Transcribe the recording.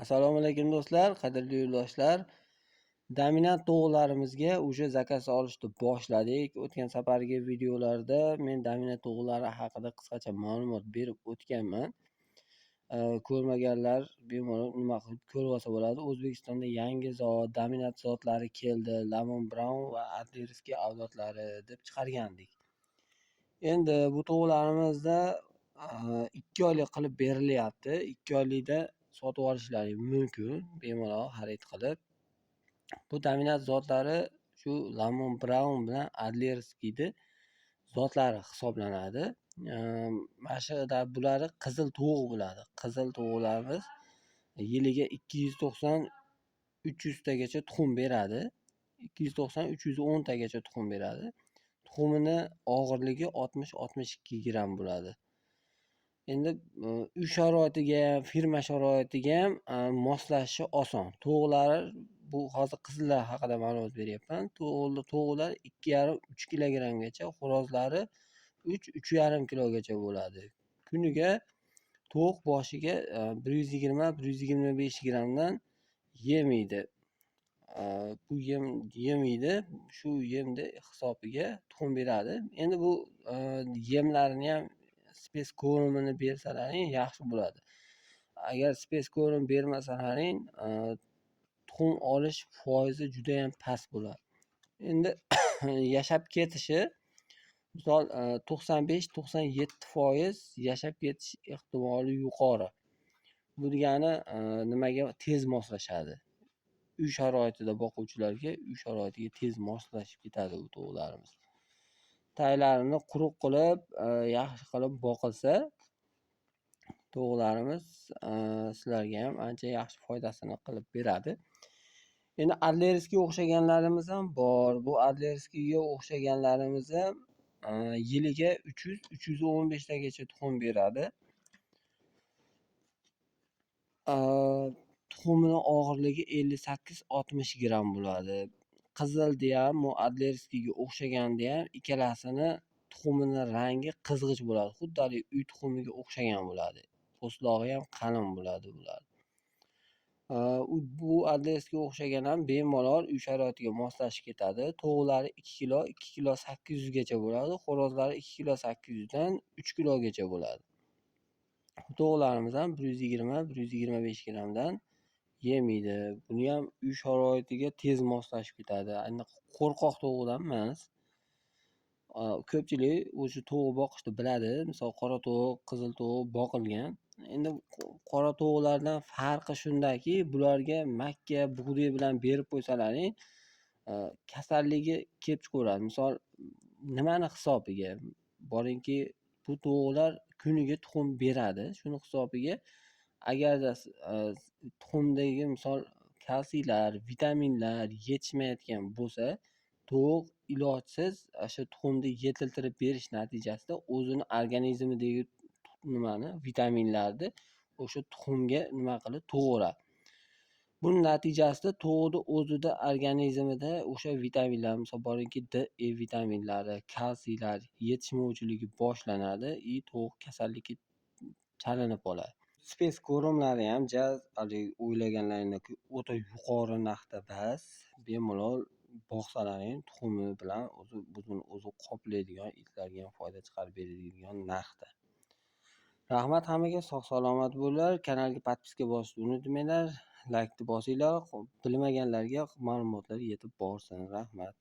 Assalomu alaykum do'stlar, qadrli yo'ldoshlar. Dominant to'g'rilarimizga o'sha zakaz olishni boshladik. O'tgan safargi videolarda men dominant to'g'rilari haqida qisqacha ma'lumot berib o'tganman. Ko'rmaganlar bemalol nima qilib ko'rib olsa bo'ladi. O'zbekistonda yangi dominant zotlari keldi. Lamon Brown va Adlerskiy avlodlari deb chiqargandik. Endi bu to'g'rilarimizda 2 oylik qilib berilyapti. 2 oylikda sotib olishlari mumkin, bemalol xarid qilib. Bu dominant zotlari shu Lamon Brown bilan Adlerskiyni zotlari hisoblanadi. Mana shu bulari qizil to'g'ri bo'ladi. Qizil to'g'rilarimiz yiliga 290-300 tagacha tuxum beradi. 290-310 tagacha tuxum beradi. Tuxumini og'irligi 60-62 gram bo'ladi. Endi uy sharoitiga ham, firma sharoitiga ham moslashishi oson. To'g'rilar bu hozir qizillar haqida ma'lumot beryapman. To'g'rilar 2,5-3 kilogramgacha, xo'rozlari 3-3,5 kilogacha bo'ladi. Kuniga tovuq boshiga 120-125 gramdan yemiydi. Bu yemiydi, shu yemni hisobiga tuxum beradi. Endi bu yemlarni ham speskorumini bersalaring yaxshi bo'ladi. Agar speskorum bermasalaring tuxum olish foizi juda ham past bo'ladi. Endi yashab ketishi misol 95-97% yashab ketish ehtimoli yuqori. Bu degani nimaga tez moslashadi? Uy sharoitida boquvchilarga uy sharoitiga tez moslashib ketadi bu to'g'rilarimiz. Taylarini quruq qilib, yaxshi qilib boqilsa, to'g'rilarimiz sizlarga ham ancha yaxshi foydasini qilib beradi. Endi Adlerskiyga o'xshaganlarimiz ham bor. Bu Adlerskiyga o'xshaganlarimiz ham yiliga 300-315 tagacha tuxum beradi. Tuxumini og'irligi 58-60 gram bo'ladi. Qizilda ham, Adlerskiyga o'xshaganda ham ikkalasini tuxumini rangi qizg'ich bo'ladi. Xuddi uy tuxumiga o'xshagan bo'ladi. Po'stlog'i ham qalin bo'ladi bular. Bu Adlerskiyga o'xshagan ham bemalol uy sharoitiga moslashib ketadi. Tovuqlari 2 kilo, 2 kilo 800 gacha bo'ladi. Xo'rozlari 2 kilo 800 dan 3 kilogacha bo'ladi. Tovuqlarimiz ham 120-125 gramdan yemiydi. Buni ham uy sharoitiga tez moslashib ketadi. Endi qo'rqoq tovuqdan emas. Ko'pchilik o'sha tovuq boqishni biladi. Misol qora tovuq, qizil tovuq boqilgan. Endi qora tovuqlardan farqi shundaki, bularga makka, bug'doy bilan berib qo'ysalaring, kasalligi kelib chiqaveradi. Misol nimani hisobiga? Boringki, bu tovuqlar kuniga tuxum beradi. Shuni hisobiga agarda tuxumdagi misol kalsiylar, vitaminlar yetishmayotgan bo'lsa, tovuq ilojsiz o'sha tuxumni yetiltirib berish natijasida o'zini organizmidagi vitaminlarni o'sha tuxumga nima qilib tug'iradi. Buning natijasida tovuqni o'zida organizmida o'sha vitaminlar, misol boringki D, E vitaminlari, kalsiylar yetishmovchiligi boshlanadi, tovuq kasallikka chalinib qoladi. Speskorumlari ham o'ylaganlaringdan o'ta yuqori narxda emas, bemalol boqsalaring tuxumi bilan o'zi qoplaydigan, itlarga ham foyda chiqarib beradigan narxda. Rahmat hammaga, sog' salomat bo'linglar. Kanalga podpiska bosishni unutmanglar. Laykni bosinglar. Bilmaganlarga ma'lumotlar yetib borsin. Rahmat.